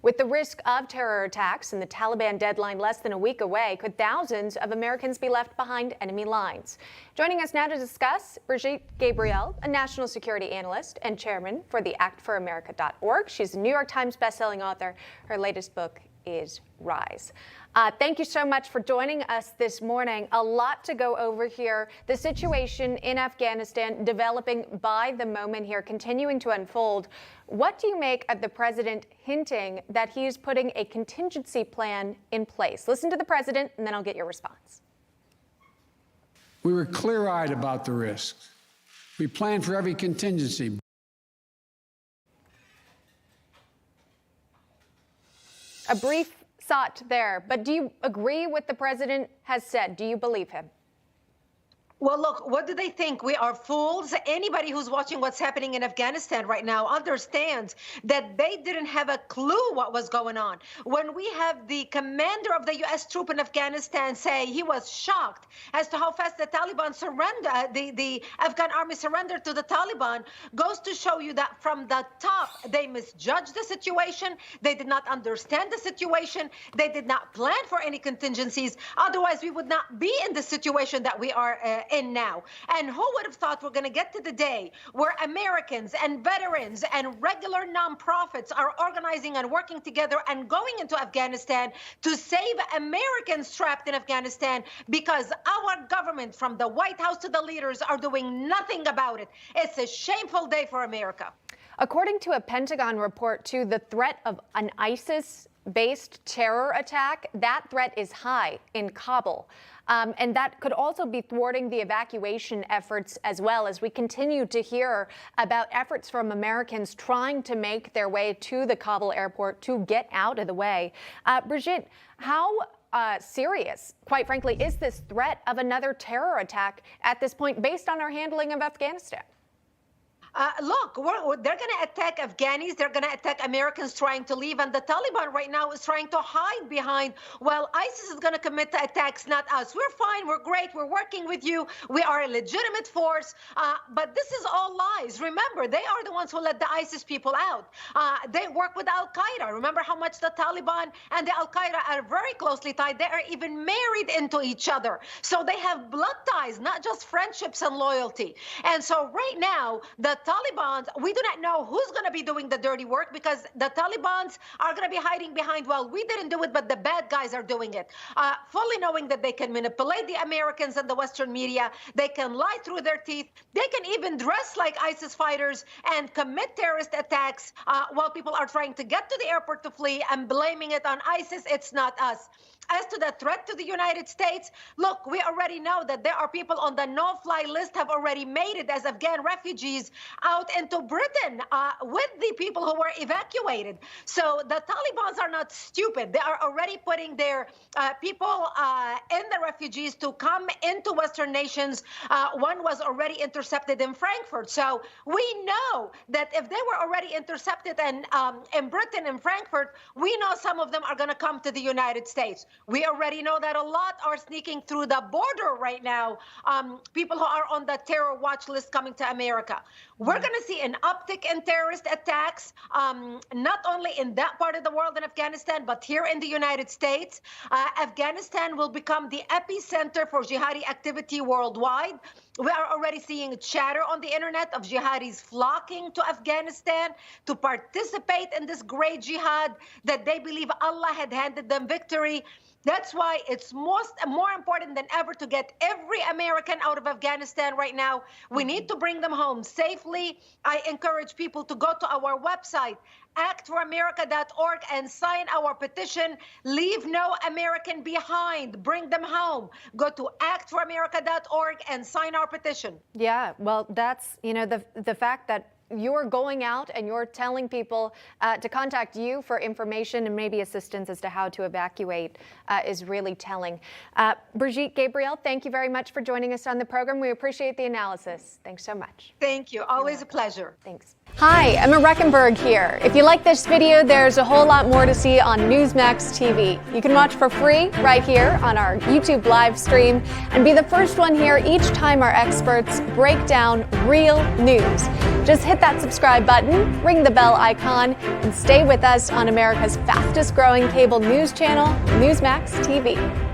With the risk of terror attacks and the Taliban deadline less than a week away, could thousands of Americans be left behind enemy lines? Joining us now to discuss, Brigitte Gabriel, a national security analyst and chairman for the actforamerica.org. She's a New York Times bestselling author. Her latest book is Rise. Thank you so much for joining us this morning. A lot to go over here. The situation in Afghanistan developing by the moment here, continuing to unfold. What do you make of the president hinting that he's putting a contingency plan in place? Listen to the president, and then I'll get your response. We were clear-eyed about the risks. We planned for every contingency. A brief thought there, but do you agree with the president has said? Do you believe him? Well, look, what do they think? We are fools? Anybody who's watching what's happening in Afghanistan right now understands that they didn't have a clue what was going on. When we have the commander of the U.S. troop in Afghanistan say he was shocked as to how fast the Taliban surrendered, the Afghan army surrendered to the Taliban, goes to show you that from the top, they misjudged the situation. They did not understand the situation. They did not plan for any contingencies. Otherwise, we would not be in the situation that we are in now. And who would have thought we're going to get to the day where Americans and veterans and regular nonprofits are organizing and working together and going into Afghanistan to save Americans trapped in Afghanistan, because our government, from the White House to the leaders, are doing nothing about it. It's a shameful day for America. According to a Pentagon report, too, the threat of an ISIS-based terror attack, that threat is high in Kabul. And that could also be thwarting the evacuation efforts as well, as we continue to hear about efforts from Americans trying to make their way to the Kabul airport to get out of the way. Brigitte, how serious, quite frankly, is this threat of another terror attack at this point based on our handling of Afghanistan? Look, they're going to attack Afghanis. They're going to attack Americans trying to leave. And the Taliban right now is trying to hide behind, well, ISIS is going to commit the attacks, not us. We're fine. We're great. We're working with you. We are a legitimate force. But this is all lies. Remember, they are the ones who let the ISIS people out. They work with al-Qaeda. Remember how much the Taliban and the al-Qaeda are very closely tied. They are even married into each other. So they have blood ties, not just friendships and loyalty. And so right now, the Taliban, we do not know who's going to be doing the dirty work, because the Taliban are going to be hiding behind, well, we didn't do it, but the bad guys are doing it. Fully knowing that they can manipulate the Americans and the Western media. They can lie through their teeth. They can even dress like ISIS fighters and commit terrorist attacks while people are trying to get to the airport to flee and blaming it on ISIS. It's not us. As to the threat to the United States, look, we already know that there are people on the no-fly list have already made it as Afghan refugees out into Britain with the people who were evacuated. So the Taliban are not stupid. They are already putting their people in the refugees to come into Western nations. One was already intercepted in Frankfurt. So we know that if they were already intercepted and in Britain, in Frankfurt, we know some of them are going to come to the United States. We already know that a lot are sneaking through the border right now, people who are on the terror watch list coming to America. We're going to see an uptick in terrorist attacks, not only in that part of the world in Afghanistan, but here in the United States. Afghanistan will become the epicenter for jihadi activity worldwide. We are already seeing chatter on the internet of jihadis flocking to Afghanistan to participate in this great jihad that they believe Allah had handed them victory. That's why it's more important than ever to get every American out of Afghanistan right now. We need to bring them home safely. I encourage people to go to our website, actforamerica.org, and sign our petition. Leave no American behind. Bring them home. Go to actforamerica.org and sign our petition. Yeah, well, that's, the fact that you're going out and you're telling people to contact you for information and maybe assistance as to how to evacuate is really telling. Brigitte Gabriel, thank you very much for joining us on the program. We appreciate the analysis. Thanks so much. Thank you. Always a pleasure. Thanks. Hi, Emma Reckenberg here. If you like this video, there's a whole lot more to see on Newsmax TV. You can watch for free right here on our YouTube live stream and be the first one here each time our experts break down real news. Just hit that subscribe button, ring the bell icon, and stay with us on America's fastest growing cable news channel, Newsmax TV.